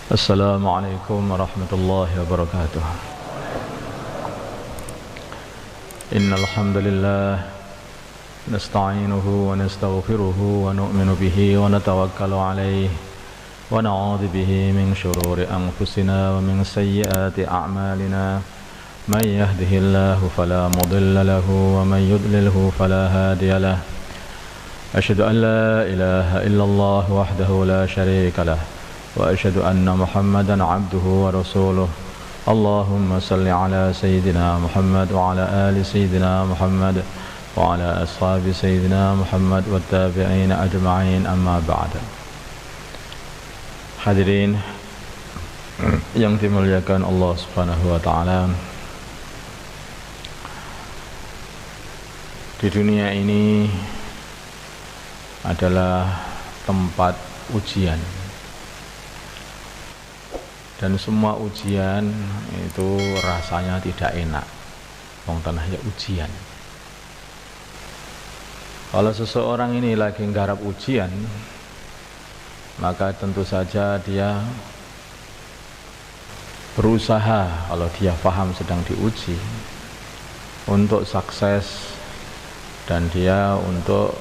Assalamualaikum warahmatullahi wabarakatuh. Innal hamdalillah nasta'inuhu wa nastaghfiruhu wa nu'minu bihi wa natawakkalu alayhi wa na'udzu bihi min shururi anfusina wa min sayyiati a'malina. Man yahdihillahu fala mudilla lahu wa man yudlilhu fala hadiya lahu. Asyhadu an la ilaha illallah wahdahu la syarika lahu wa asyhadu anna Muhammadan abduhu wa rasuluh. Allahumma salli ala sayyidina Muhammad wa ala ali sayyidina Muhammad wa ala ashabi sayyidina Muhammad wa tabi'in ajma'in, amma ba'd. Hadirin yang dimuliakan Allah Subhanahu wa taala, di dunia ini adalah tempat ujian. Dan semua ujian itu rasanya tidak enak. Wong tanahnya ujian. Kalau seseorang ini lagi nggarap ujian, maka tentu saja dia berusaha, kalau dia paham sedang diuji, untuk sukses dan dia untuk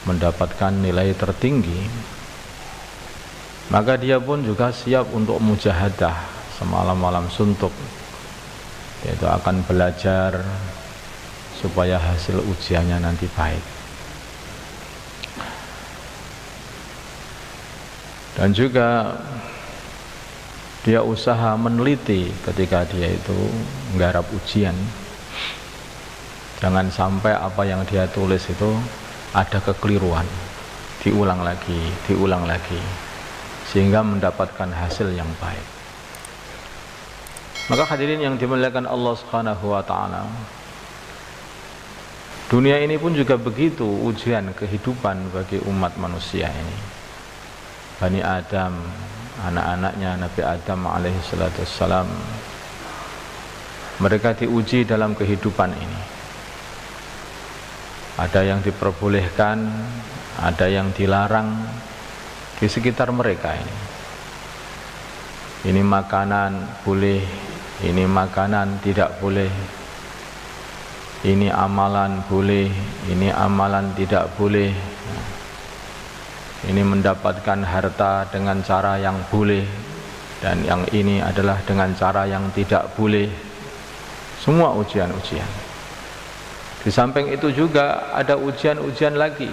mendapatkan nilai tertinggi. Maka dia pun juga siap untuk mujahadah semalam-malam suntuk, yaitu akan belajar supaya hasil ujiannya nanti baik. Dan juga dia usaha meneliti ketika dia itu menggarap ujian. Jangan sampai apa yang dia tulis itu ada kekeliruan, diulang lagi, sehingga mendapatkan hasil yang baik. Maka hadirin yang dimuliakan Allah Subhanahu wa taala, dunia ini pun juga begitu ujian kehidupan bagi umat manusia ini. Bani Adam, anak-anaknya Nabi Adam alaihi salatu wassalam, mereka diuji dalam kehidupan ini. Ada yang diperbolehkan, ada yang dilarang di sekitar mereka ini. Ini makanan boleh, ini makanan tidak boleh. Ini amalan boleh, ini amalan tidak boleh. Ini mendapatkan harta dengan cara yang boleh, dan yang ini adalah dengan cara yang tidak boleh. Semua ujian-ujian. Di samping itu juga ada ujian-ujian lagi.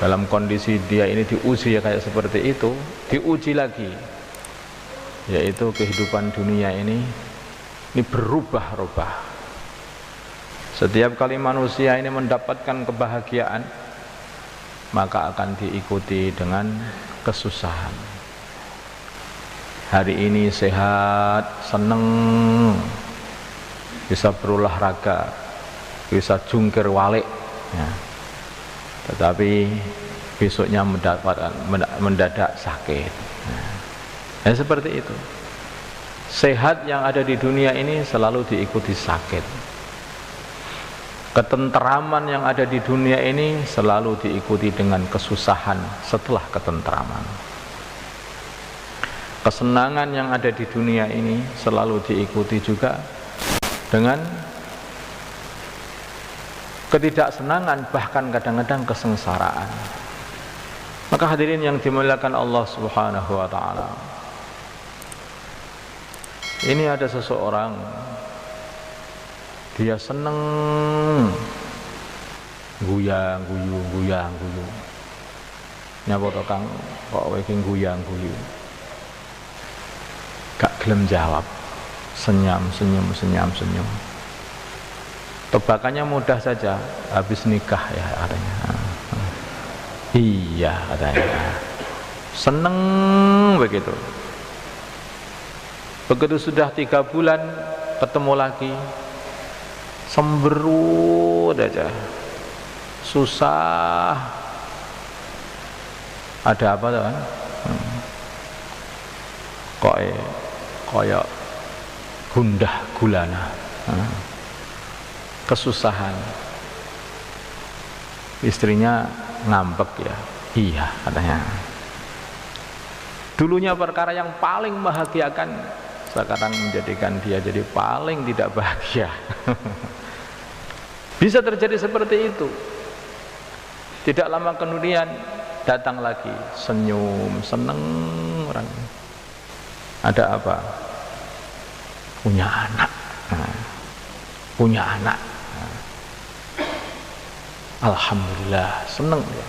Dalam kondisi dia ini diuji kayak seperti itu, diuji lagi, yaitu kehidupan dunia ini berubah-ubah. Setiap kali manusia ini mendapatkan kebahagiaan, maka akan diikuti dengan kesusahan. Hari ini sehat, seneng, bisa berolahraga, bisa jungkir walik, ya. Tetapi besoknya mendadak sakit. Ya, seperti itu. Sehat yang ada di dunia ini selalu diikuti sakit. Ketenteraman yang ada di dunia ini selalu diikuti dengan kesusahan setelah ketenteraman. Kesenangan yang ada di dunia ini selalu diikuti juga dengan ketidaksenangan, bahkan kadang-kadang kesengsaraan. Maka hadirin yang dimuliakan Allah Subhanahu wa taala, ini ada seseorang, dia seneng guyu. Nyapa to Kang, kok kowe iki guyu. Gak gelem jawab. Senyum. Tebakannya mudah saja, habis nikah ya katanya. Iya katanya. Seneng begitu. Begitu sudah 3 bulan ketemu lagi, semberut aja, susah. Ada apa tuh kan? Kayak gundah gulana. Kesusahan. Istrinya ngambek ya. Iya katanya. Dulunya perkara yang paling membahagiakan, sekarang menjadikan dia jadi paling tidak bahagia. Bisa terjadi seperti itu. Tidak lama kemudian datang lagi, senyum, seneng orang. Ada apa? Punya anak. Punya anak. Alhamdulillah, seneng dia.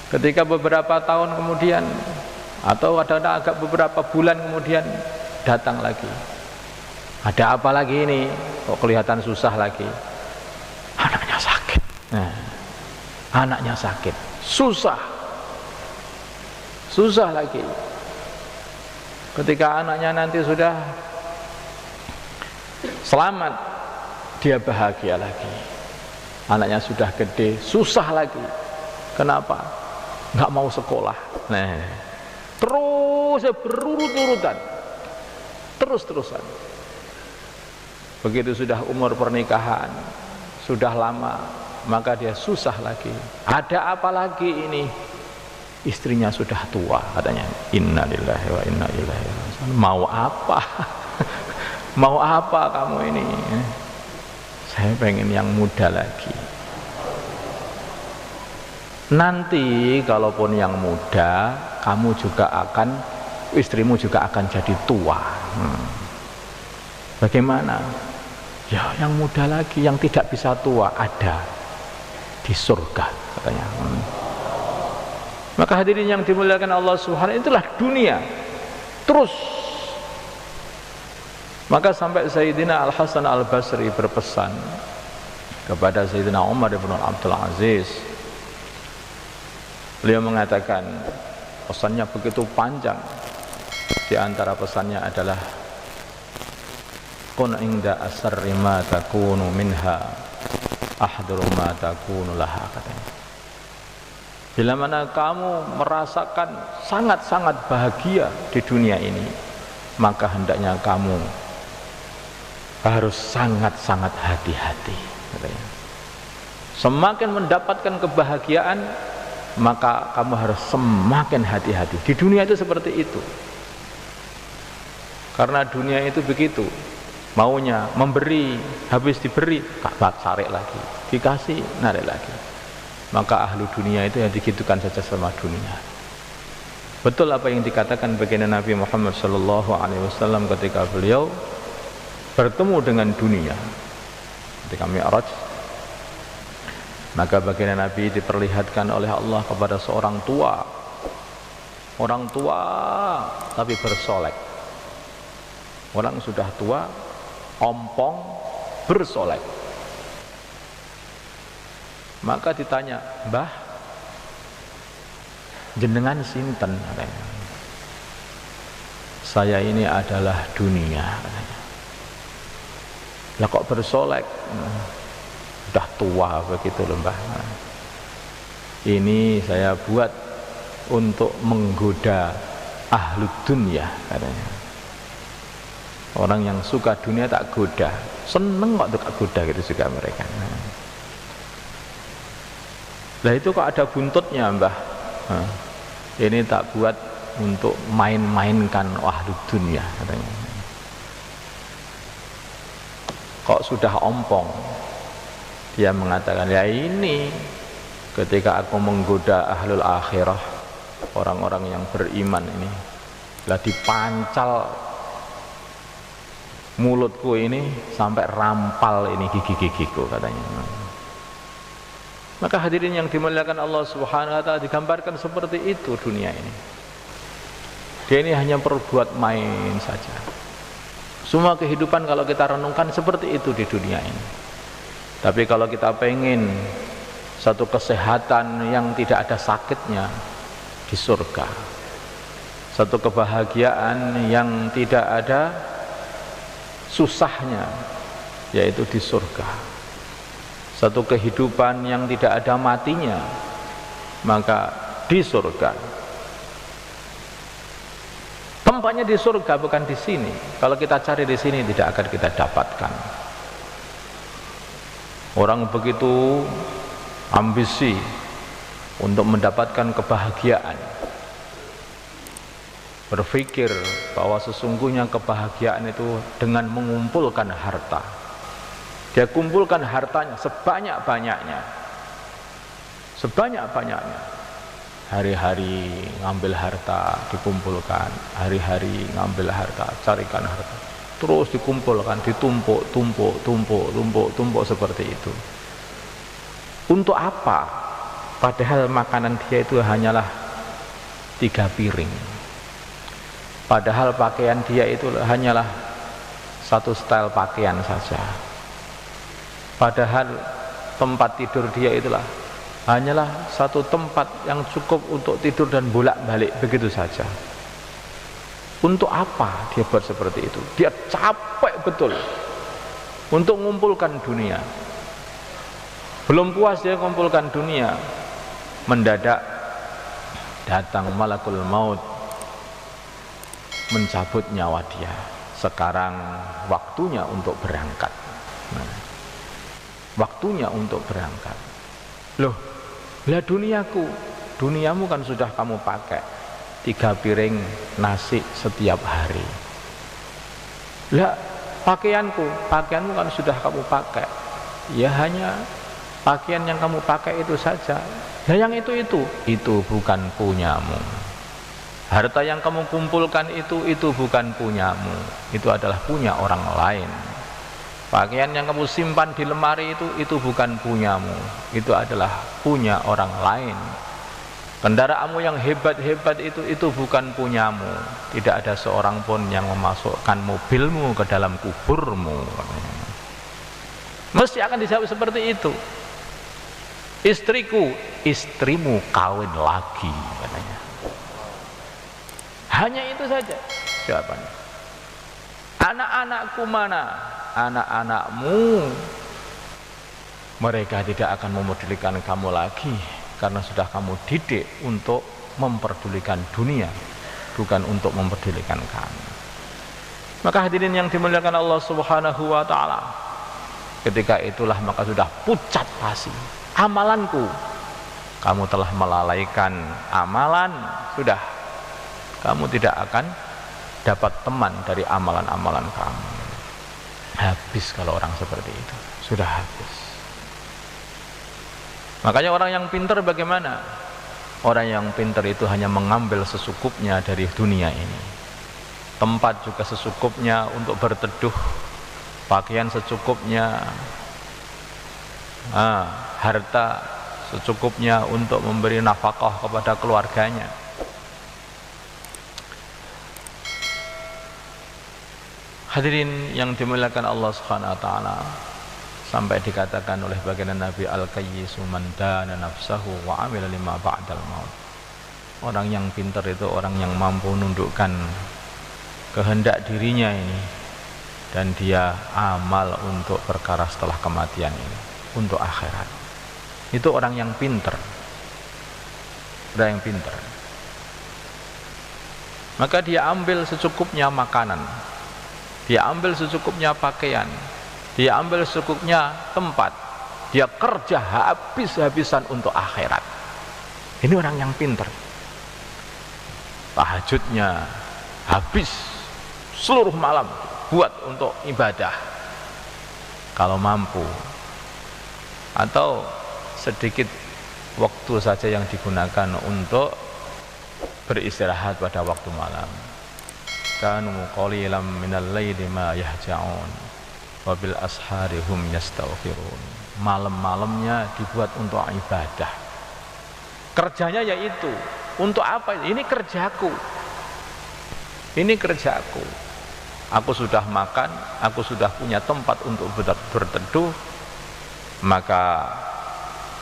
Ketika beberapa tahun kemudian, atau ada agak beberapa bulan kemudian, datang lagi. Ada apa lagi ini? Kok kelihatan susah lagi? Anaknya sakit. Anaknya sakit, susah lagi. Ketika anaknya nanti sudah selamat, dia bahagia lagi. Anaknya sudah gede, susah lagi. Kenapa? Nggak mau sekolah. Terus berurut-urutan, terus-terusan. Begitu sudah umur pernikahan, sudah lama, maka dia susah lagi. Ada apa lagi ini? Istrinya sudah tua, katanya. Innalillahi wa inna ilaihi raji'un. Mau apa? Mau apa kamu ini? Saya pengen yang muda lagi. Nanti kalaupun yang muda, kamu juga akan, istrimu juga akan jadi tua. Bagaimana? Ya yang muda lagi, yang tidak bisa tua ada di surga, katanya. Maka hadirin yang dimuliakan Allah Subhanahu, itulah dunia. Terus. Maka sampai Sayyidina Al-Hasan Al-Basri berpesan kepada Sayyidina Umar bin Abdul Aziz. Beliau mengatakan, pesannya begitu panjang. Di antara pesannya adalah kun inda asarri ma takunu minha ahduru ma takunu laha, katanya. Bila mana kamu merasakan sangat-sangat bahagia di dunia ini, maka hendaknya kamu harus sangat-sangat hati-hati, katanya. Semakin mendapatkan kebahagiaan, maka kamu harus semakin hati-hati. Di dunia itu seperti itu. Karena dunia itu begitu. Maunya memberi, habis diberi, tarik lagi, dikasih, narik lagi. Maka ahlu dunia itu yang digitukan saja sama dunia. Betul apa yang dikatakan baginda Nabi Muhammad SAW ketika beliau bertemu dengan dunia ketika Mi'raj. Maka baginda Nabi diperlihatkan oleh Allah kepada seorang tua, orang tua tapi bersolek. Orang sudah tua, ompong, bersolek. Maka ditanya, "Mbah, jenengan sinten?" katanya. "Saya ini adalah dunia," katanya. "Lah kok bersolek?" "Sudah tua begitu loh, Mbah. Ini saya buat untuk menggoda ahlu dunia," katanya. Orang yang suka dunia tak goda, seneng kok tak goda gitu juga mereka. Lah itu kok ada buntutnya, Mbah? Ini tak buat untuk main-mainkan ahlu dunia, katanya. Kok sudah ompong? Dia mengatakan, ya ini ketika aku menggoda ahlul akhirah, orang-orang yang beriman ini, lah dipancal mulutku ini sampai rampal ini gigi-gigiku, katanya. Maka hadirin yang dimuliakan Allah Subhanahu wa ta'ala, digambarkan seperti itu dunia ini. Dia ini hanya perbuat main saja. Semua kehidupan kalau kita renungkan seperti itu di dunia ini. Tapi kalau kita pengen satu kesehatan yang tidak ada sakitnya, di surga. Satu kebahagiaan yang tidak ada susahnya, yaitu di surga. Satu kehidupan yang tidak ada matinya, maka di surga. Tempatnya di surga, bukan di sini. Kalau kita cari di sini tidak akan kita dapatkan. Orang begitu ambisi untuk mendapatkan kebahagiaan, berpikir bahwa sesungguhnya kebahagiaan itu dengan mengumpulkan harta. Dia kumpulkan hartanya sebanyak-banyaknya, sebanyak-banyaknya. Hari-hari ngambil harta, dikumpulkan. Hari-hari ngambil harta, carikan harta. Terus dikumpulkan, tumpuk seperti itu. Untuk apa? Padahal makanan dia itu hanyalah 3 piring. Padahal pakaian dia itu hanyalah 1 style pakaian saja. Padahal tempat tidur dia itulah hanyalah 1 tempat yang cukup untuk tidur dan bolak-balik begitu saja. Untuk apa dia buat seperti itu? Dia capek betul untuk mengumpulkan dunia. Belum puas dia mengumpulkan dunia, mendadak datang malakul maut mencabut nyawa dia. Sekarang waktunya untuk berangkat. Waktunya untuk berangkat. Loh, lah duniamu kan sudah kamu pakai 3 piring nasi setiap hari. Lah pakaianmu kan sudah kamu pakai. Ya hanya pakaian yang kamu pakai itu saja. Nah yang itu bukan punyamu. Harta yang kamu kumpulkan itu bukan punyamu. Itu adalah punya orang lain. Pakaian yang kamu simpan di lemari itu bukan punyamu. Itu adalah punya orang lain. Kendaraanmu yang hebat-hebat itu bukan punyamu. Tidak ada seorang pun yang memasukkan mobilmu ke dalam kuburmu. Mesti akan dijawab seperti itu. Istrimu kawin lagi katanya. Hanya itu saja jawabannya. Anak-anakku mana? Anak-anakmu mereka tidak akan memedulikan kamu lagi karena sudah kamu didik untuk memperdulikan dunia, bukan untuk memperdulikan kamu. Maka hadirin yang dimuliakan Allah Subhanahu wa taala, ketika itulah maka sudah pucat pasi amalanku. Kamu telah melalaikan amalan, sudah kamu tidak akan dapat teman dari amalan-amalan kamu. Habis kalau orang seperti itu, sudah habis. Makanya orang yang pintar bagaimana? Orang yang pintar itu hanya mengambil secukupnya dari dunia ini. Tempat juga secukupnya untuk berteduh, pakaian secukupnya, harta secukupnya untuk memberi nafkah kepada keluarganya. Hadirin yang dimuliakan Allah Subhanahu wa taala, sampai dikatakan oleh baginda Nabi al-qayyisu man dana nafsahu wa amila lima ba'dal maut. Orang yang pintar itu orang yang mampu menundukkan kehendak dirinya ini dan dia amal untuk perkara setelah kematian ini, untuk akhirat. Itu orang yang pintar. Orang yang pintar. Maka dia ambil secukupnya makanan, dia ambil secukupnya pakaian, dia ambil secukupnya tempat, dia kerja habis-habisan untuk akhirat. Ini orang yang pintar. Tahajudnya habis seluruh malam buat untuk ibadah kalau mampu, atau sedikit waktu saja yang digunakan untuk beristirahat pada waktu malam. Kanu qalilan minal laili ma yahja'un wa bil ashari hum yastaghfirun. Malam-malamnya dibuat untuk ibadah. Kerjanya yaitu untuk apa? Ini kerjaku. Ini kerjaku. Aku sudah makan, aku sudah punya tempat untuk berteduh, maka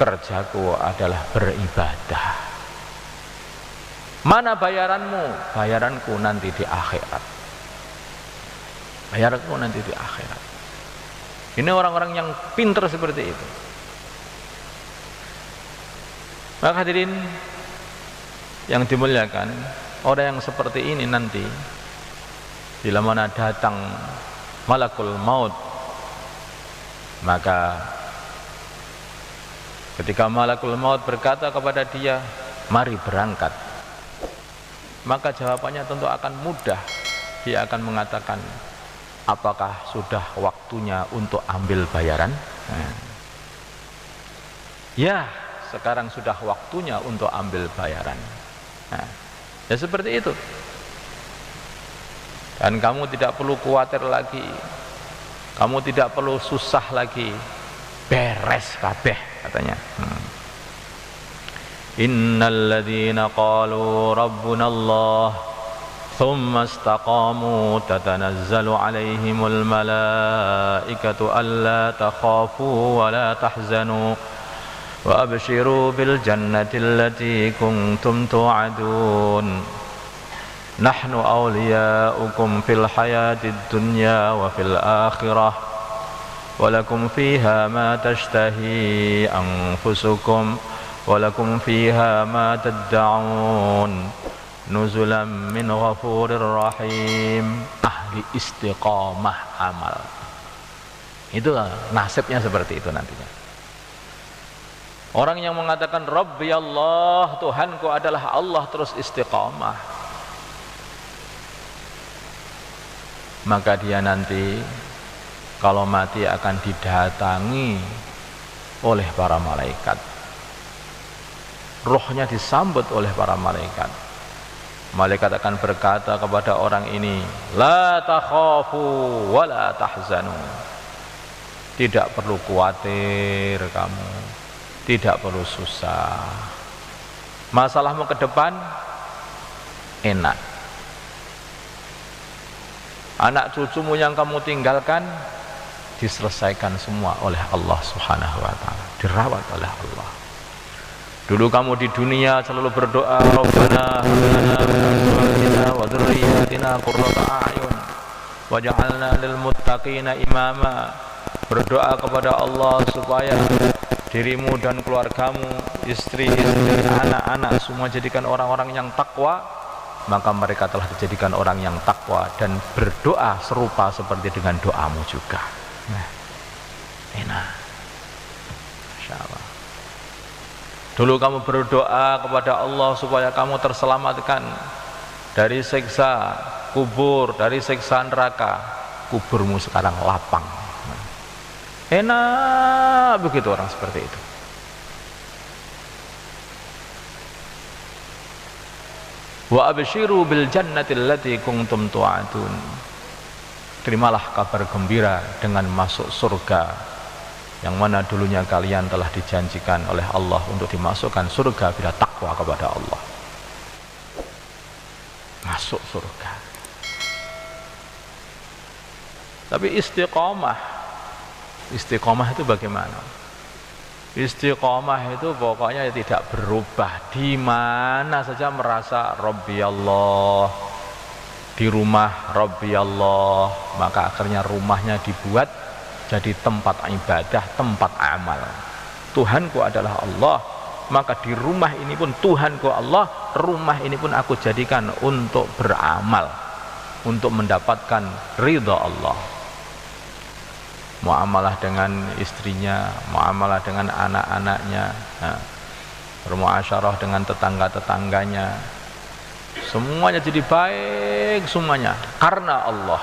kerjaku adalah beribadah. Mana bayaranmu? Bayaranku nanti di akhirat. Bayaranku nanti di akhirat. Ini orang-orang yang pintar seperti itu. Maka hadirin yang dimuliakan, orang yang seperti ini nanti bila mana datang malakul maut, maka ketika malakul maut berkata kepada dia, mari berangkat. maka jawabannya tentu akan mudah. Dia akan mengatakan, apakah sudah waktunya untuk ambil bayaran? Ya, sekarang sudah waktunya untuk ambil bayaran. Ya seperti itu. Dan kamu tidak perlu khawatir lagi, kamu tidak perlu susah lagi, beres kabeh katanya. Innal ladzina qalu rabbuna Allah thumma istaqamu tatanazzalu alaihimul malaikatu alla takhafu wa la tahzanu wa abshiru bil jannati allati kuntum tu'adun nahnu awliya'ukum fil hayatid dunya wa fil akhirah wa lakum fiha ma tashtahi anfusukum wa lakum fiha ma tad'un nuzulan min ghafurir rahim. Ahli istiqamah amal itu nasibnya seperti itu nantinya. Orang yang mengatakan Rabbi Allah, Tuhanku adalah Allah, terus istiqamah, maka dia nanti kalau mati akan didatangi oleh para malaikat. Rohnya disambut oleh para malaikat. Malaikat akan berkata kepada orang ini, la takhafu wa la tahzanu. Tidak perlu khawatir kamu, tidak perlu susah. Masalahmu ke depan enak. Anak cucumu yang kamu tinggalkan diselesaikan semua oleh Allah Subhanahu wa taala, dirawat oleh Allah. Dulu kamu di dunia selalu berdoa, Rabbana hab lana min azwajina wa dzurriyyatina qurrata a'yun waj'alna lil muttaqina imama. Berdoa kepada Allah supaya dirimu dan keluargamu, istri-istri, anak-anak semua jadikan orang-orang yang takwa. Maka mereka telah dijadikan orang yang takwa dan berdoa serupa seperti dengan doamu juga. Enak. Masya Allah. Dulu kamu berdoa kepada Allah supaya kamu terselamatkan dari siksa kubur, dari siksa neraka. Kuburmu sekarang lapang. Enak begitu orang seperti itu. Wa abshiru bil jannati allati kuntum tu'adun. Terimalah kabar gembira dengan masuk surga yang mana dulunya kalian telah dijanjikan oleh Allah untuk dimasukkan surga bila takwa kepada Allah. Masuk surga. Tapi istiqamah itu bagaimana? Istiqamah itu pokoknya tidak berubah, di mana saja merasa Rabbi Allah, di rumah Rabbi Allah, maka akhirnya rumahnya dibuat jadi tempat ibadah, tempat amal. Tuhanku adalah Allah, maka di rumah ini pun Tuhanku Allah, rumah ini pun aku jadikan untuk beramal, untuk mendapatkan ridha Allah. Muamalah dengan istrinya, muamalah dengan anak-anaknya, bermuasyarah dengan tetangga-tetangganya, semuanya jadi baik semuanya karena Allah.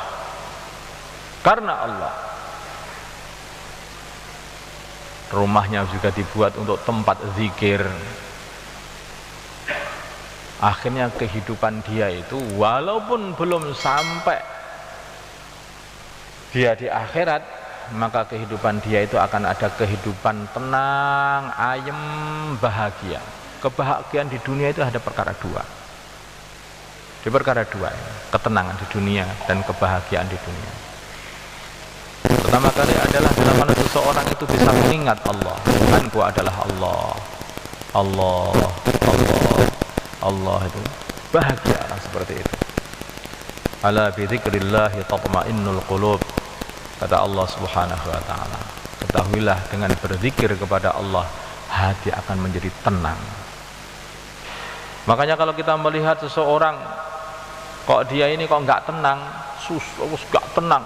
Karena Allah. Rumahnya juga dibuat untuk tempat zikir. Akhirnya kehidupan dia itu walaupun belum sampai dia di akhirat, maka kehidupan dia itu akan ada kehidupan tenang, ayem, bahagia. Kebahagiaan di dunia itu ada perkara dua. Di perkara dua, ketenangan di dunia dan kebahagiaan di dunia. Pertama kali adalah bila mana seseorang itu bisa mengingat Allah. Tuhanku adalah Allah. Allah, Allah, Allah itu bahagia orang seperti itu. Ala bi dzikrillahi tatma'innul qulub. Kata Allah Subhanahu wa taala. Ketahuilah dengan berzikir kepada Allah, hati akan menjadi tenang. Makanya kalau kita melihat seseorang kok dia ini kok enggak tenang, enggak tenang,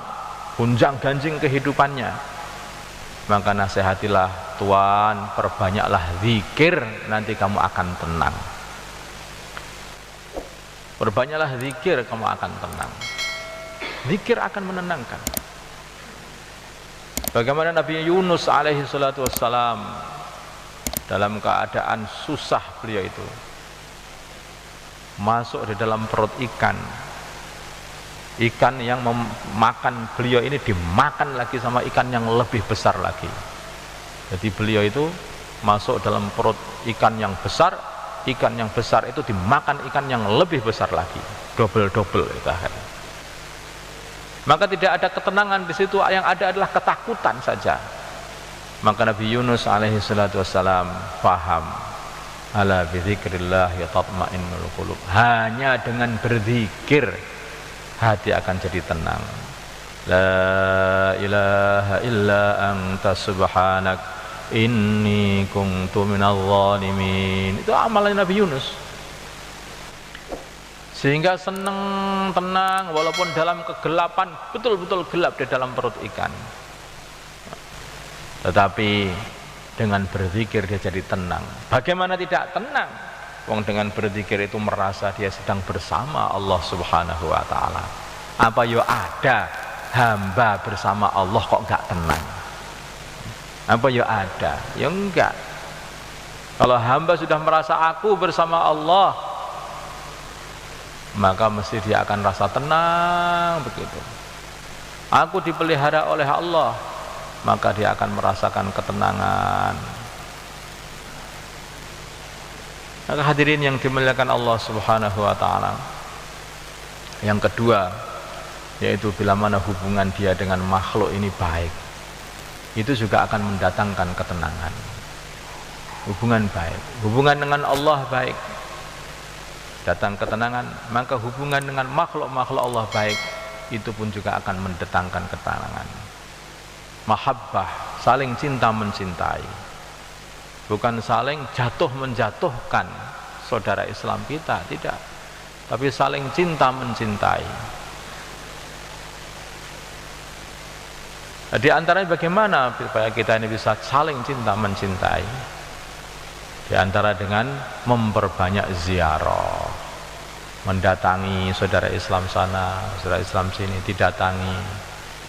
gonjang-ganjing kehidupannya, maka nasihatilah, Tuhan, perbanyaklah zikir, nanti kamu akan tenang. Perbanyaklah zikir, kamu akan tenang. Zikir akan menenangkan. Bagaimana Nabi Yunus alaihi salatu wassalam, dalam keadaan susah beliau itu masuk di dalam perut ikan. Ikan yang memakan beliau ini dimakan lagi sama ikan yang lebih besar lagi. Jadi beliau itu masuk dalam perut ikan yang besar, ikan yang besar itu dimakan ikan yang lebih besar lagi, double-double itu akhirnya. Maka tidak ada ketenangan di situ, yang ada adalah ketakutan saja. Maka Nabi Yunus alaihi salatu wassalam paham, ala bidzikrillah tatma'innul qulub. Hanya dengan berzikir hati akan jadi tenang. La ilaha illa anta subhanak inni kuntu minadh dhalimin. Itu amalan Nabi Yunus. Sehingga senang, tenang, walaupun dalam kegelapan, betul-betul gelap di dalam perut ikan. Tetapi dengan berzikir dia jadi tenang. Bagaimana tidak tenang? Wong dengan berzikir itu merasa dia sedang bersama Allah Subhanahu wa ta'ala. Apa yo ada hamba bersama Allah kok enggak tenang? Apa yo ada? Ya enggak. Kalau hamba sudah merasa aku bersama Allah, maka mesti dia akan rasa tenang begitu. Aku dipelihara oleh Allah, maka dia akan merasakan ketenangan. Maka hadirin yang dimuliakan Allah Subhanahu wa ta'ala, yang kedua yaitu bila mana hubungan dia dengan makhluk ini baik, itu juga akan mendatangkan ketenangan. Hubungan baik, hubungan dengan Allah baik, datang ketenangan. Maka hubungan dengan makhluk-makhluk Allah baik, itu pun juga akan mendatangkan ketenangan. Mahabbah, saling cinta mencintai, bukan saling jatuh menjatuhkan saudara Islam kita, tidak, tapi saling cinta mencintai. Di antaranya bagaimana supaya kita ini bisa saling cinta mencintai? Di antara dengan memperbanyak ziarah, mendatangi saudara Islam sana, saudara Islam sini, didatangi.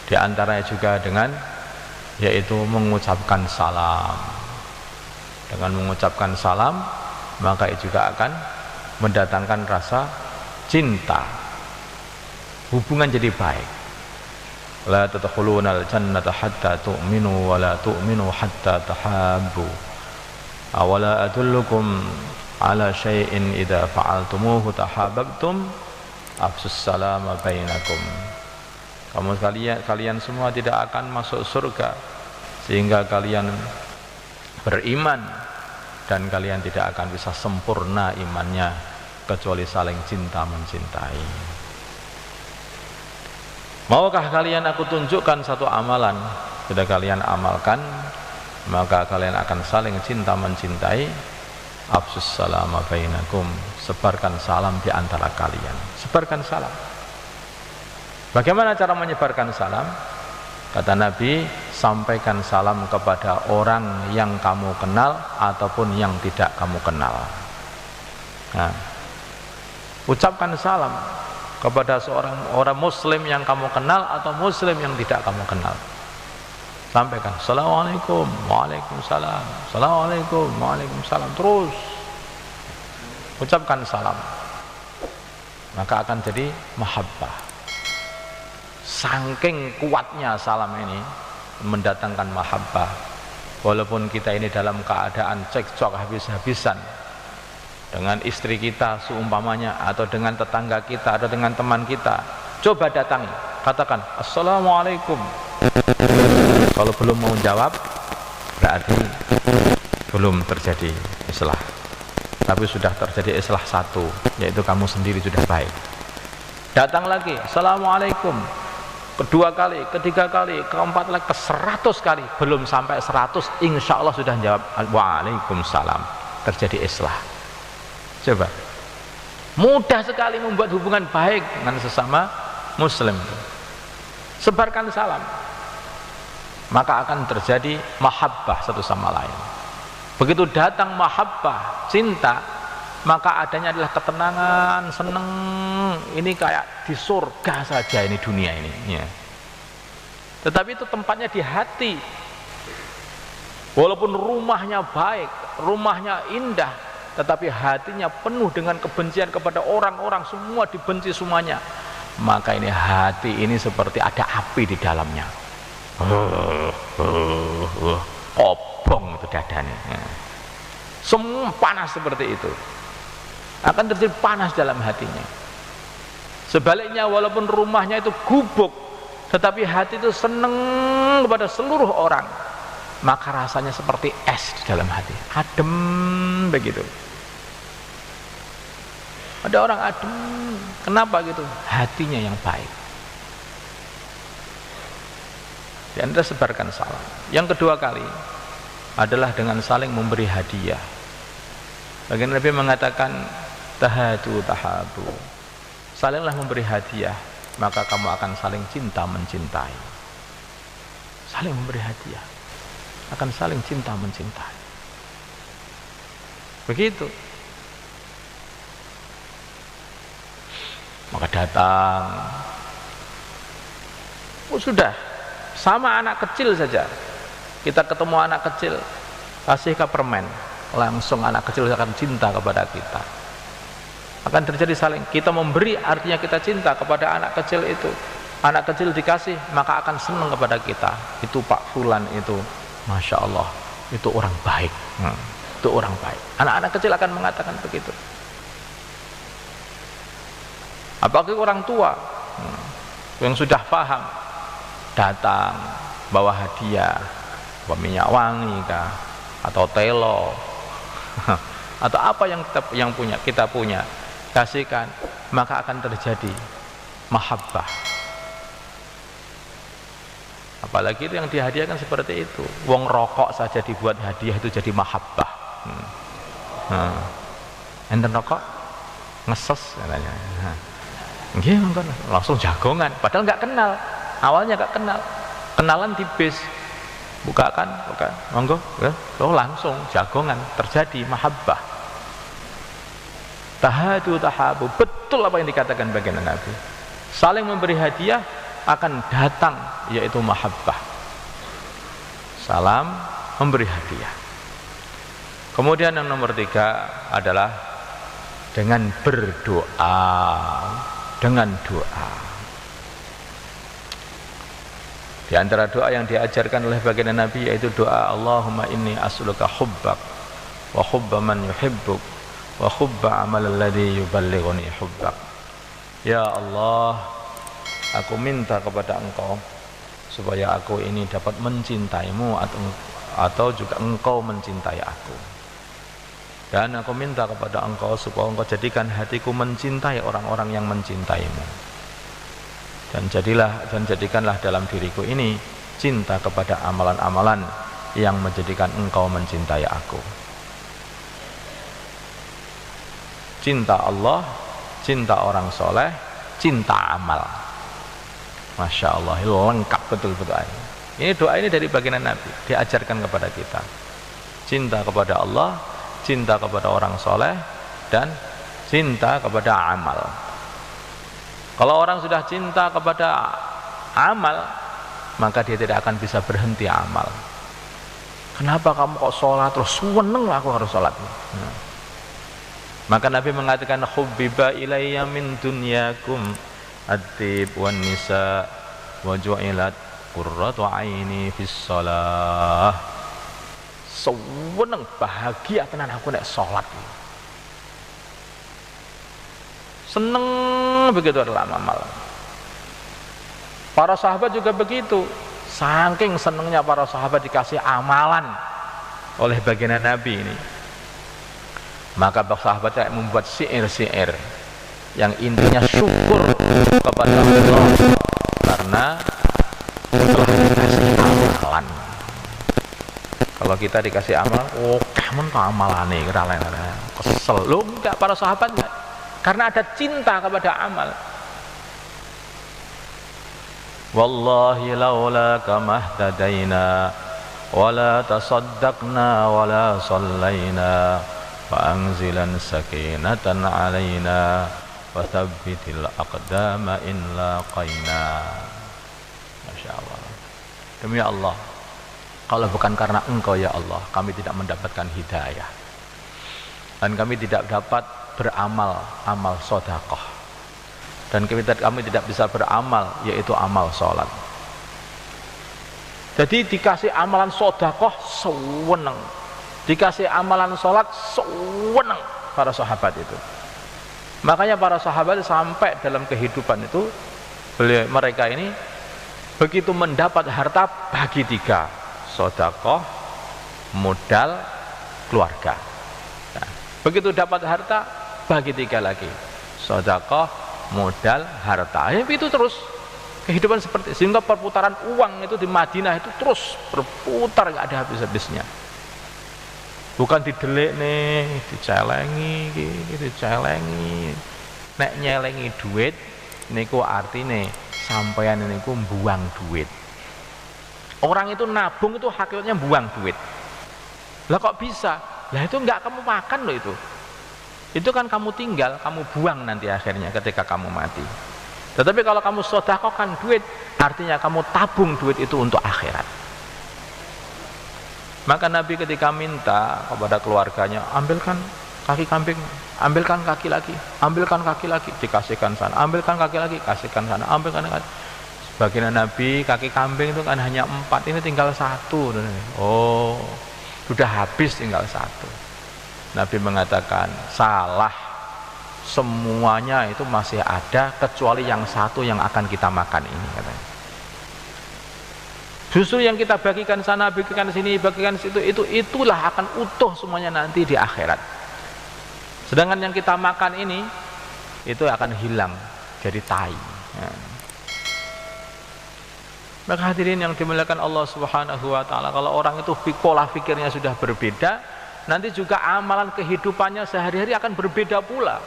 Di antaranya juga dengan yaitu mengucapkan salam. Dengan mengucapkan salam, maka itu juga akan mendatangkan rasa cinta. Hubungan jadi baik. La tadkhulunal jannata hatta tu'minu wa la tu'minu hatta tahabbu. Awala adullukum ala syai'in idza fa'altumuhu tahabbtum afsus salama bainakum. Kamu kalian semua tidak akan masuk surga sehingga kalian beriman, dan kalian tidak akan bisa sempurna imannya kecuali saling cinta mencintai. Maukah kalian aku tunjukkan satu amalan, sudah kalian amalkan maka kalian akan saling cinta mencintai. Afsus salama bainakum, sebarkan salam di antara kalian. Sebarkan salam. Bagaimana cara menyebarkan salam? Kata Nabi, sampaikan salam kepada orang yang kamu kenal ataupun yang tidak kamu kenal. Nah, ucapkan salam kepada orang muslim yang kamu kenal atau muslim yang tidak kamu kenal. Sampaikan, assalamualaikum, waalaikumsalam, assalamualaikum, waalaikumsalam, terus ucapkan salam, maka akan jadi mahabbah. Saking kuatnya salam ini mendatangkan mahabbah. Walaupun kita ini dalam keadaan cekcok habis-habisan dengan istri kita seumpamanya, atau dengan tetangga kita, atau dengan teman kita, coba datangi, katakan assalamualaikum. Kalau belum mau jawab, berarti belum terjadi islah. Tapi sudah terjadi islah satu, yaitu kamu sendiri sudah baik. Datang lagi, assalamualaikum. Kedua kali, ketiga kali, keempat kali, ke 100 kali, belum sampai 100, insya Allah sudah jawab waalaikumsalam, terjadi islah. Coba, mudah sekali membuat hubungan baik dengan sesama muslim. Sebarkan salam, maka akan terjadi mahabbah satu sama lain. Begitu datang mahabbah, cinta, maka adanya adalah ketenangan, seneng. Ini kayak di surga saja ini dunia ini ya. Tetapi itu tempatnya di hati. Walaupun rumahnya baik, rumahnya indah, tetapi hatinya penuh dengan kebencian kepada orang-orang, semua dibenci semuanya, maka ini hati ini seperti ada api di dalamnya. Obong itu dadanya. Semua panas seperti itu. Akan terjadi panas dalam hatinya. Sebaliknya, walaupun rumahnya itu gubuk, tetapi hati itu seneng kepada seluruh orang, maka rasanya seperti es di dalam hati, adem begitu. Ada orang adem, kenapa gitu? Hatinya yang baik. Dan Anda sebarkan salam. Yang kedua kali adalah dengan saling memberi hadiah. Baginda Nabi mengatakan, tahadu tahabu, salinglah memberi hadiah, maka kamu akan saling cinta mencintai. Saling memberi hadiah akan saling cinta mencintai. Begitu. Maka datang, sudah sama anak kecil saja. Kita ketemu anak kecil, kasih ke permen, langsung anak kecil akan cinta kepada kita. Akan terjadi saling, kita memberi artinya kita cinta kepada anak kecil itu. Anak kecil dikasih, maka akan senang kepada kita. Itu Pak Fulan itu, Masya Allah, itu orang baik. Itu orang baik. Anak-anak kecil akan mengatakan begitu. Apalagi orang tua yang sudah paham, datang bawa hadiah, bawa minyak wangi kah, atau telo, atau apa yang kita punya, kasihkan, maka akan terjadi mahabbah. Apalagi itu yang dihadiahkan seperti itu. Wong rokok saja dibuat hadiah itu jadi mahabbah. Enten rokok ngeses katanya. Nggih, langsung jagongan, padahal nggak kenal. Awalnya nggak kenal. Kenalan di bis. Bukakan, monggo, langsung jagongan, terjadi mahabbah. Tahadu tahabu, betul apa yang dikatakan baginda Nabi. Saling memberi hadiah akan datang, yaitu mahabbah. Salam memberi hadiah. Kemudian yang nomor 3 adalah dengan berdoa, dengan doa. Di antara doa yang diajarkan oleh baginda Nabi yaitu doa Allahumma inni as'aluka hubbak wa hubba man yuhibbuk wa hubba amal alladhi yuballighuni hubbak. Ya Allah, aku minta kepada Engkau supaya aku ini dapat mencintaimu atau juga Engkau mencintai aku. Dan aku minta kepada Engkau supaya Engkau jadikan hatiku mencintai orang-orang yang mencintaimu. Dan jadikanlah dalam diriku ini cinta kepada amalan-amalan yang menjadikan Engkau mencintai aku. Cinta Allah, cinta orang soleh, cinta amal. Masya Allah, lengkap betul-betul. Ini doa ini dari baginda Nabi, diajarkan kepada kita. Cinta kepada Allah, cinta kepada orang soleh, dan cinta kepada amal. Kalau orang sudah cinta kepada amal, maka dia tidak akan bisa berhenti amal. Kenapa kamu kok sholat terus? Seneng lah aku harus sholat. Maka Nabi mengatakan, hubbiba ilayya min dunyakum at-tib wan nisa wa ju'ilat qurratu aini fis shalah. Seneng, bahagia tenan aku nek sholat. Seneng begitu adalah amal. Para sahabat juga begitu. Saking senengnya para sahabat dikasih amalan oleh baginda Nabi ini, maka para sahabat membuat syair-syair yang intinya syukur kepada Allah karena telah dikasih amalan. Kalau kita dikasih amalan, oh kamu kok amalane kesel. Loh enggak, para sahabat enggak. Karena ada cinta kepada amal. Wallahi laulaka mahtadaina wala tasaddaqna wala sallaina wa anzilan sakinatan alaina wa thabbitil aqdama in laqaina. Masya Allah. Demi Allah, kalau bukan karena Engkau ya Allah, kami tidak mendapatkan hidayah, dan kami tidak dapat beramal amal sedekah, dan kami tidak bisa beramal yaitu amal sholat. Jadi dikasih amalan sedekah sewenang, dikasih amalan sholat sewenang para sahabat itu. Makanya para sahabat sampai dalam kehidupan itu mereka ini begitu mendapat harta bagi tiga: sedekah, modal, keluarga. Nah, begitu dapat harta bagi tiga lagi: sedekah, modal, harta. Itu terus kehidupan seperti, sehingga perputaran uang itu di Madinah itu terus berputar, nggak ada habis-habisnya. Bukan didelik nih, dicelengi, nek nyelengi duit niku artine sampeyan niku buang duit. Orang itu nabung itu hakikatnya buang duit. Lah kok bisa? Lah itu nggak kamu makan loh itu. Itu kan kamu tinggal, kamu buang nanti akhirnya ketika kamu mati. Tetapi kalau kamu sedekahkan duit, artinya kamu tabung duit itu untuk akhirat. Maka Nabi ketika minta kepada keluarganya, ambilkan kaki kambing, ambilkan kaki lagi, dikasihkan sana, ambilkan kaki lagi, kasihkan sana, ambilkan kaki. Sebagian Nabi kaki kambing itu kan hanya 4, ini tinggal 1. Oh, sudah habis tinggal 1. Nabi mengatakan, salah, semuanya itu masih ada kecuali yang 1 yang akan kita makan ini, katanya. Justru yang kita bagikan sana, bagikan sini, bagikan situ, itulah akan utuh semuanya nanti di akhirat. Sedangkan yang kita makan ini itu akan hilang jadi tai. Ya. Maka hadirin yang dimuliakan Allah Subhanahu wa taala, kalau orang itu pola pikirnya sudah berbeda, nanti juga amalan kehidupannya sehari-hari akan berbeda pula.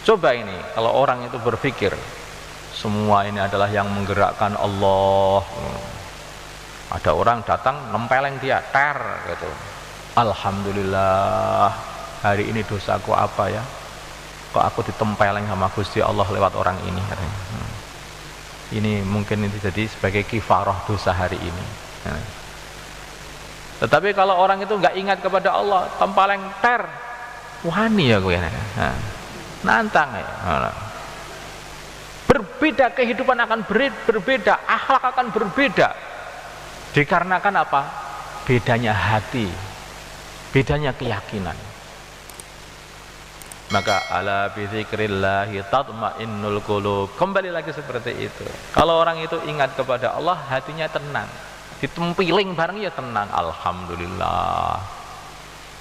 Coba ini, kalau orang itu berpikir semua ini adalah yang menggerakkan Allah. Ada orang datang nempeleng dia, gitu. Alhamdulillah, hari ini dosaku apa ya? Kok aku ditempeleng sama Gusti Allah lewat orang ini, katanya. Ini mungkin ini jadi sebagai kifarah dosa hari ini. Tetapi kalau orang itu nggak ingat kepada Allah, tempeleng wani ya gue. Nantang ya. Berbeda, kehidupan akan berbeda, akhlak akan berbeda. Dikarenakan apa? Bedanya hati, bedanya keyakinan. Maka ala bizikrillahi tatmainnul qulub. Kembali lagi seperti itu. Kalau orang itu ingat kepada Allah, hatinya tenang. Ditempiling bareng ya tenang. Alhamdulillah.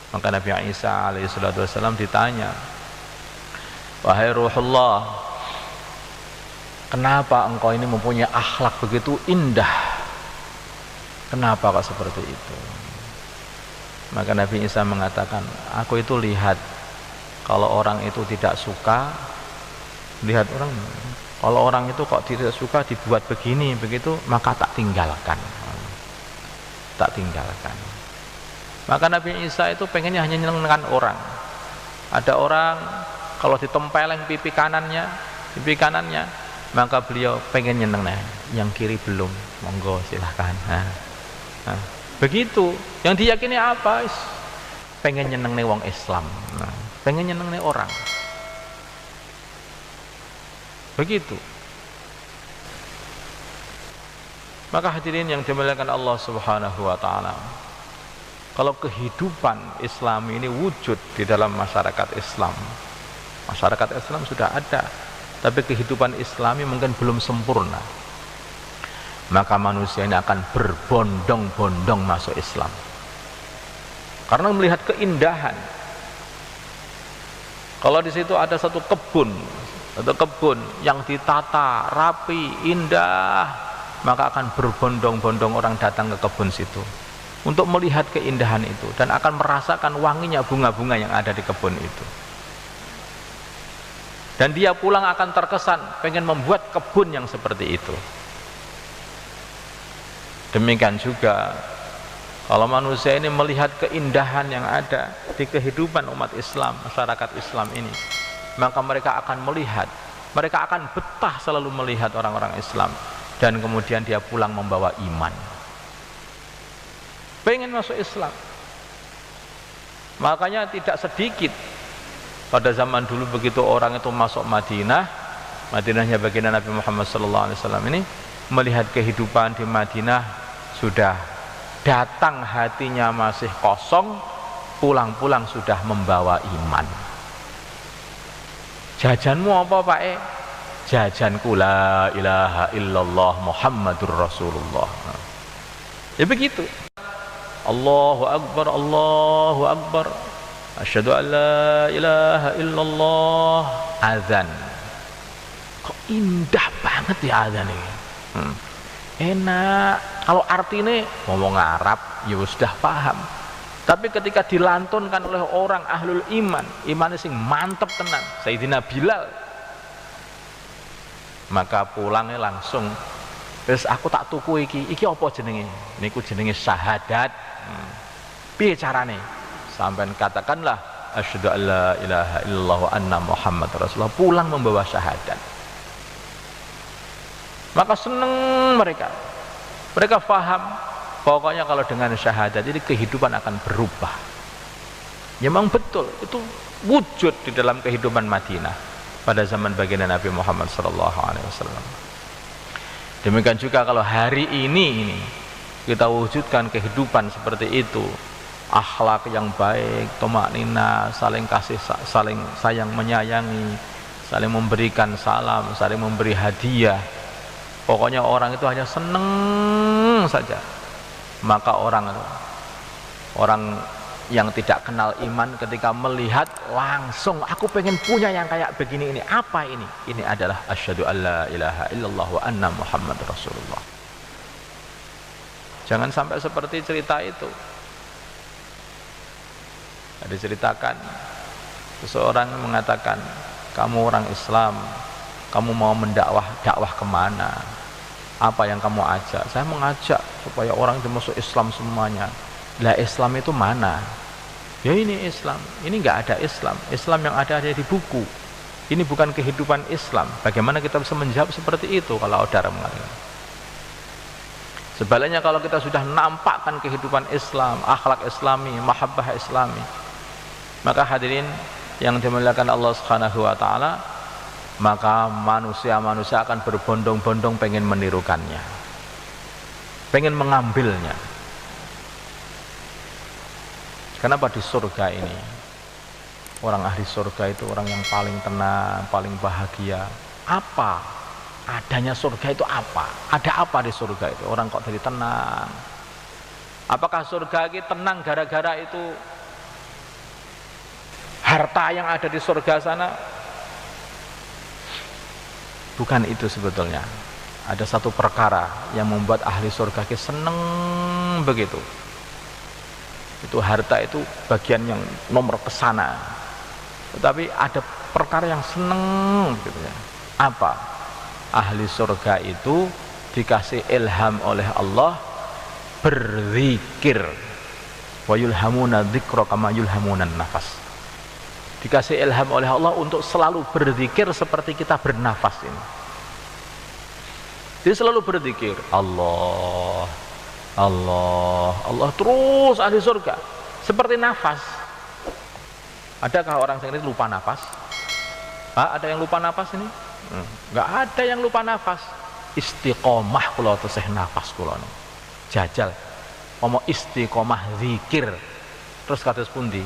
Maka Nabi Isa alaihissalatu wassalam ditanya, wahai Ruhullah, kenapa engkau ini mempunyai akhlak begitu indah? Kenapa kok seperti itu? Maka Nabi Isa mengatakan, aku itu lihat kalau orang itu tidak suka, lihat orang, kalau orang itu kok tidak suka dibuat begini begitu, maka tak tinggalkan. Maka Nabi Isa itu pengennya hanya menyenangkan orang. Ada orang kalau ditempeleng pipi kanannya, maka beliau pengen nyeneng, yang kiri belum, monggo silahkan. Begitu. Yang diyakini apa? Pengen nyeneng wong Islam, pengen nyeneng orang. Begitu. Maka hadirin yang dimuliakan Allah Subhanahu wa taala, kalau kehidupan Islam ini wujud di dalam masyarakat Islam, masyarakat Islam sudah ada, tapi kehidupan Islami mungkin belum sempurna, maka manusia ini akan berbondong-bondong masuk Islam karena melihat keindahan. Kalau di situ ada satu kebun yang ditata rapi, indah, maka akan berbondong-bondong orang datang ke kebun situ untuk melihat keindahan itu dan akan merasakan wanginya bunga-bunga yang ada di kebun itu. Dan dia pulang akan terkesan pengen membuat kebun yang seperti itu. Demikian juga kalau manusia ini melihat keindahan yang ada di kehidupan umat Islam, masyarakat Islam ini, maka mereka akan melihat, mereka akan betah selalu melihat orang-orang Islam, dan kemudian dia pulang membawa iman, pengen masuk Islam. Makanya tidak sedikit pada zaman dulu begitu orang itu masuk Madinahnya baginda Nabi Muhammad SAW ini, melihat kehidupan di Madinah, sudah datang hatinya masih kosong, pulang-pulang sudah membawa iman. Jajanmu apa Pak? Jajanku la ilaha illallah Muhammadur Rasulullah. Ya begitu. Allahu Akbar, Allahu Akbar, asyhadu an la ilaha illallah. Azan. Kok indah banget ya azan ini. Enak. Kalau artinya ngomong Arab ya sudah paham. Tapi ketika dilantunkan oleh orang ahlul imannya sing mantep tenan, Sayyidina Bilal, maka pulangnya langsung, terus aku tak tuku iki apa jenenge? Niku jenenge syahadat. Piye carane? Sampean katakanlah asyhadu alla ilaha illallah wa anna Muhammad Rasulullah, pulang membawa syahadat. Maka seneng mereka paham pokoknya kalau dengan syahadat ini kehidupan akan berubah. Ya memang betul, itu wujud di dalam kehidupan Madinah pada zaman baginda Nabi Muhammad SAW. Demikian juga kalau hari ini kita wujudkan kehidupan seperti itu, akhlak yang baik, tumaknina, saling kasih, saling sayang menyayangi, saling memberikan salam, saling memberi hadiah. Pokoknya orang itu hanya seneng saja. Maka orang yang tidak kenal iman ketika melihat langsung, aku pengen punya yang kayak begini ini. Apa ini? Ini adalah asyhadu alla ilaha illallah wa anna Muhammad Rasulullah. Jangan sampai seperti cerita itu. Diceritakan seseorang mengatakan, kamu orang Islam, kamu mau dakwah kemana? Apa yang kamu ajak? Saya mengajak supaya orang itu masuk Islam semuanya. Lah Islam itu mana? Ya ini Islam. Ini enggak ada Islam. Islam yang ada di buku. Ini bukan kehidupan Islam. Bagaimana kita bisa menjawab seperti itu kalau saudara mengatakan? Sebaliknya kalau kita sudah nampakkan kehidupan Islam, akhlak Islami, mahabbah Islami, maka hadirin yang dimuliakan Allah Subhanahu wa taala, maka manusia-manusia akan berbondong-bondong pengen menirukannya, pengen mengambilnya. Kenapa di surga ini orang ahli surga itu orang yang paling tenang, paling bahagia? Apa adanya surga itu? Apa? Ada apa di surga itu? Orang kok jadi tenang? Apakah surga ini tenang gara-gara itu harta yang ada di surga sana? Bukan itu sebetulnya. Ada satu perkara yang membuat ahli surga seneng begitu. Itu harta itu bagian yang nomor kesana. Tetapi ada perkara yang seneng gitu ya. Apa? Ahli surga itu dikasih ilham oleh Allah berzikir. Wa yulhamuna dzikra kama yulhamunan nafas. Dikasih ilham oleh Allah untuk selalu berzikir seperti kita bernafas ini. Dia selalu berzikir Allah, Allah, Allah terus ahli surga. Seperti nafas. Adakah orang yang lupa nafas? Ada yang lupa nafas ini? Enggak ada yang lupa nafas. Istiqomah kula tesih nafas kula. Jajal. Ngomong istiqomah zikir. Terus kados pundi?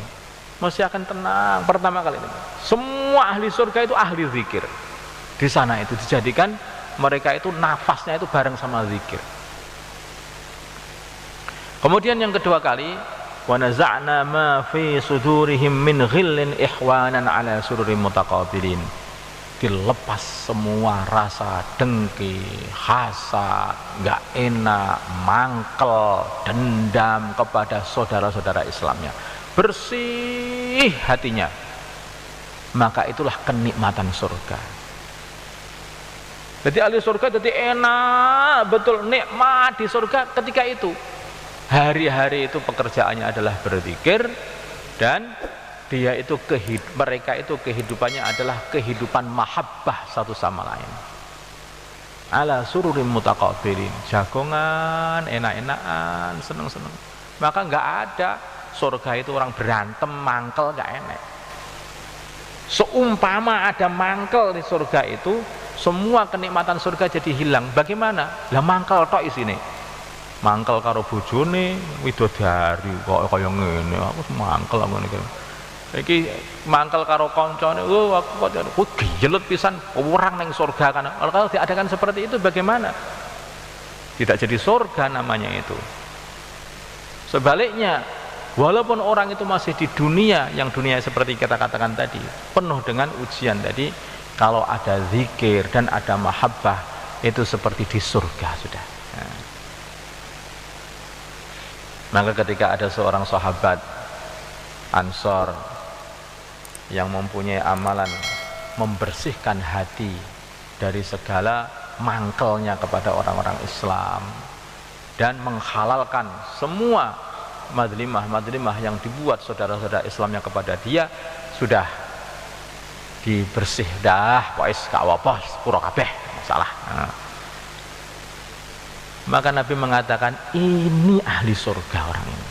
Masih akan tenang. Pertama kali ini semua ahli surga itu ahli zikir. Di sana itu dijadikan mereka itu nafasnya itu bareng sama zikir. Kemudian yang kedua kali, wa naza'na ma fi sudurihim min ghillin ihwanan ala sururin mutaqabilin. Dilepas semua rasa dengki, hasad, enggak enak, mangkel, dendam kepada saudara-saudara Islamnya. Bersih hatinya, maka itulah kenikmatan surga. Jadi ahli surga jadi enak betul, nikmat di surga ketika itu. Hari-hari itu pekerjaannya adalah berzikir, dan mereka itu kehidupannya adalah kehidupan mahabbah satu sama lain. Ala sururim mutaqabilin, jagongan, enak-enakan, seneng-seneng. Maka nggak ada surga itu orang berantem, mangkel, nggak enak. Seumpama ada mangkel di surga itu, semua kenikmatan surga jadi hilang. Bagaimana? Lah mangkel tok isine. Mangkel karo bojone widodari kok kaya ngene. Aku mangkel ngene iki. Iki mangkel karo kancane, aku kok giyelet pisan orang ning surga kan. Kalau diadakan seperti itu bagaimana? Tidak jadi surga namanya itu. Sebaliknya, walaupun orang itu masih di dunia, yang dunia seperti kita katakan tadi, penuh dengan ujian tadi, kalau ada zikir dan ada mahabbah, itu seperti di surga sudah. Nah. Maka ketika ada seorang sahabat Ansor yang mempunyai amalan membersihkan hati dari segala mangkelnya kepada orang-orang Islam, dan menghalalkan semua madlimah yang dibuat saudara-saudara Islamnya kepada dia, sudah dibersih dah, pois gak apa-apa, pura kabeh, masalah. Nah. Maka Nabi mengatakan, ini ahli surga orang ini.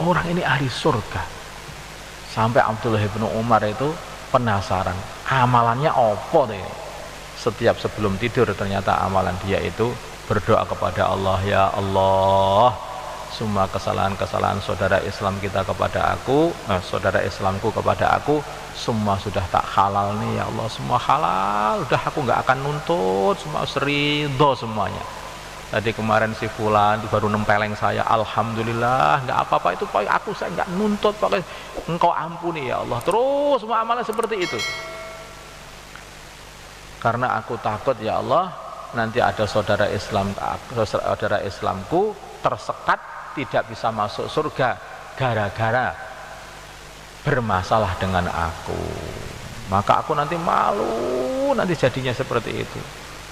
Orang ini ahli surga. Sampai Abdullah bin Umar itu penasaran, amalannya apa deh? Setiap sebelum tidur ternyata amalan dia itu berdoa kepada Allah, ya Allah, semua kesalahan-kesalahan saudara Islam kita kepada aku, saudara Islamku kepada aku, semua sudah tak halal nih ya Allah, semua halal, udah aku nggak akan nuntut, semua ridho semuanya. Tadi kemarin si fulan itu baru nempeleng saya, alhamdulillah, nggak apa-apa itu, pokoknya saya nggak nuntut, pokoknya engkau ampuni ya Allah. Terus semua amalan seperti itu. Karena aku takut ya Allah, nanti ada saudara Islamku tersekat, tidak bisa masuk surga gara-gara bermasalah dengan aku. Maka aku nanti malu, nanti jadinya seperti itu.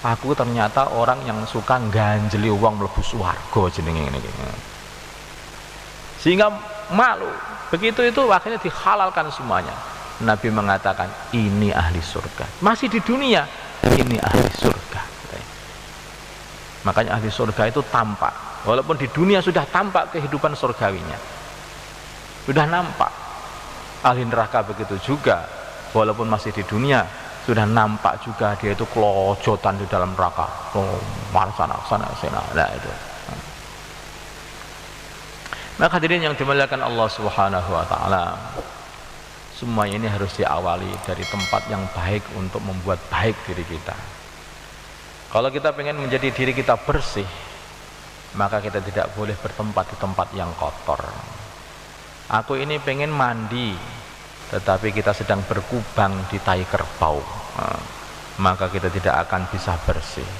Aku ternyata orang yang suka ganjeli uang mlebu swarga jenenge ngene iki. Sehingga malu. Begitu itu akhirnya dihalalkan semuanya. Nabi mengatakan, ini ahli surga. Masih di dunia, ini ahli surga. Makanya ahli surga itu tampak. Walaupun di dunia sudah tampak kehidupan surgawinya, sudah nampak. Ahli neraka begitu juga. Walaupun masih di dunia, sudah nampak juga dia itu kelojotan di dalam neraka. Sana nah itu. Maka hadirin yang dimuliakan Allah Subhanahu wa taala, semua ini harus diawali dari tempat yang baik untuk membuat baik diri kita. Kalau kita pengen menjadi diri kita bersih, maka kita tidak boleh bertempat di tempat yang kotor. Aku ini pengen mandi, tetapi kita sedang berkubang di tai kerbau, maka kita tidak akan bisa bersih.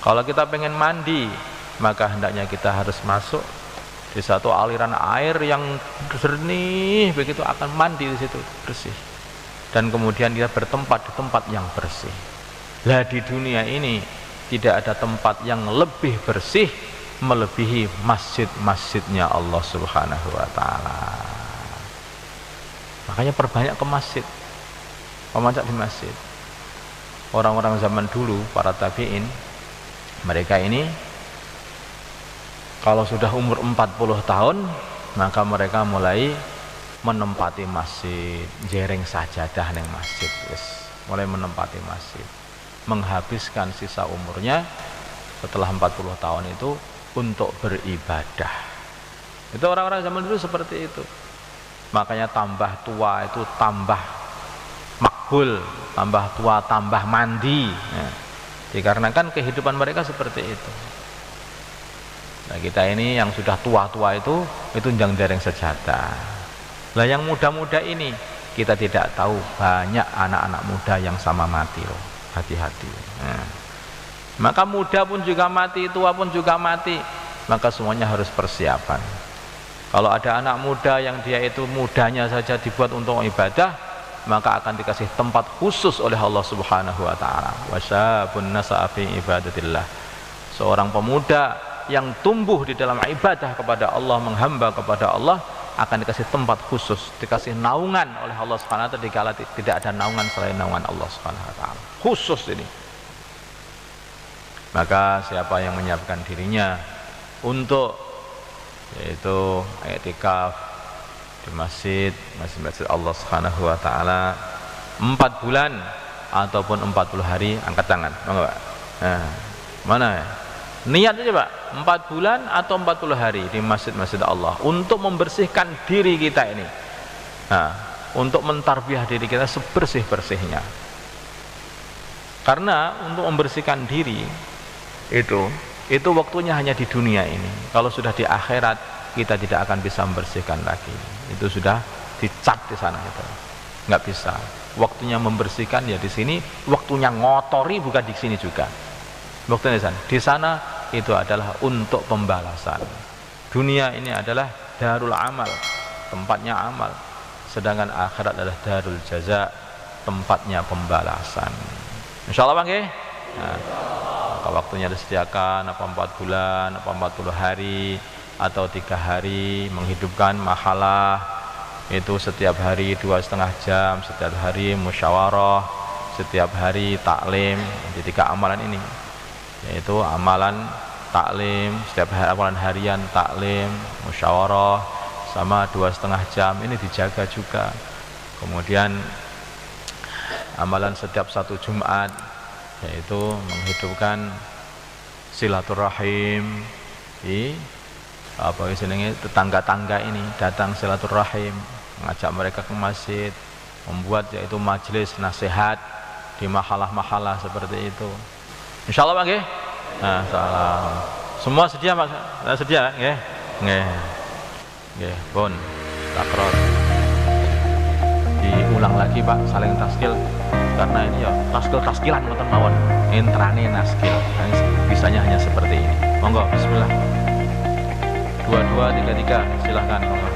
Kalau kita pengen mandi, maka hendaknya kita harus masuk di satu aliran air yang jernih, begitu akan mandi di situ bersih. Dan kemudian kita bertempat di tempat yang bersih. Lah di dunia ini tidak ada tempat yang lebih bersih melebihi masjid-masjidnya Allah Subhanahu wa taala. Makanya perbanyak ke masjid, pemanjat di masjid. Orang-orang zaman dulu, para tabi'in, mereka ini kalau sudah umur 40 tahun, maka mereka mulai menempati masjid, jereng sajadah neng masjid, mulai menempati masjid, menghabiskan sisa umurnya setelah 40 tahun itu untuk beribadah. Itu orang-orang zaman dulu seperti itu. Makanya tambah tua itu tambah makbul, tambah tua tambah mandi, ya. Dikarenakan kehidupan mereka seperti itu. Nah kita ini yang sudah tua-tua itu njang dereng sejadah. Lah yang muda-muda ini kita tidak tahu, banyak anak-anak muda yang sama mati loh. Hati-hati. Nah. Maka muda pun juga mati, tua pun juga mati. Maka semuanya harus persiapan. Kalau ada anak muda yang dia itu mudanya saja dibuat untuk ibadah, maka akan dikasih tempat khusus oleh Allah Subhanahu wa taala. Wasyabun nasa'a fi ibadatillah. Seorang pemuda yang tumbuh di dalam ibadah kepada Allah, menghamba kepada Allah, akan dikasih tempat khusus, dikasih naungan oleh Allah Subhanahu wa taala dikala tidak ada naungan selain naungan Allah Subhanahu wa taala. Khusus ini. Maka siapa yang menyiapkan dirinya untuk yaitu i'tikaf di masjid Allah Subhanahu wa taala 4 bulan ataupun 40 hari, angkat tangan. Monggo, Pak. Nah, mana ya? Niat aja, Pak. 4 bulan atau 40 hari di masjid-masjid Allah untuk membersihkan diri kita ini. Nah, untuk mentarbiah diri kita sebersih-bersihnya. Karena untuk membersihkan diri itu waktunya hanya di dunia ini. Kalau sudah di akhirat kita tidak akan bisa membersihkan lagi. Itu sudah dicap di sana itu. Nggak bisa. Waktunya membersihkan ya di sini, waktunya ngotori bukan di sini juga. Waktunya di sana. Di sana itu adalah untuk pembalasan. Dunia ini adalah darul amal, tempatnya amal. Sedangkan akhirat adalah darul jaza, tempatnya pembalasan. Insyaallah Bang nggih. Nah, maka waktunya disediakan apa 4 bulan, apa 40 hari atau 3 hari, menghidupkan mahalah itu setiap hari 2,5 jam, setiap hari musyawarah, setiap hari taklim. Di 3 amalan ini, yaitu amalan taklim, setiap hari, amalan harian taklim, musyawarah sama 2,5 jam ini dijaga juga. Kemudian amalan setiap 1 Jumat yaitu menghidupkan silaturahim di apa istilahnya tetangga-tangga ini, datang silaturahim, mengajak mereka ke masjid, membuat yaitu majelis nasihat di mahalah-mahalah seperti itu. Insyaallah Pak nggih. Nah, salam. Semua sedia Pak? Sedia nggih? Nggih. Nggih, pun takror. Diulang lagi Pak, saling taskil karena ini ya taskilan ngoten mawon. Intrane naskil. Bisanya hanya seperti ini. Monggo bismillah. 2233 silahkan monggo.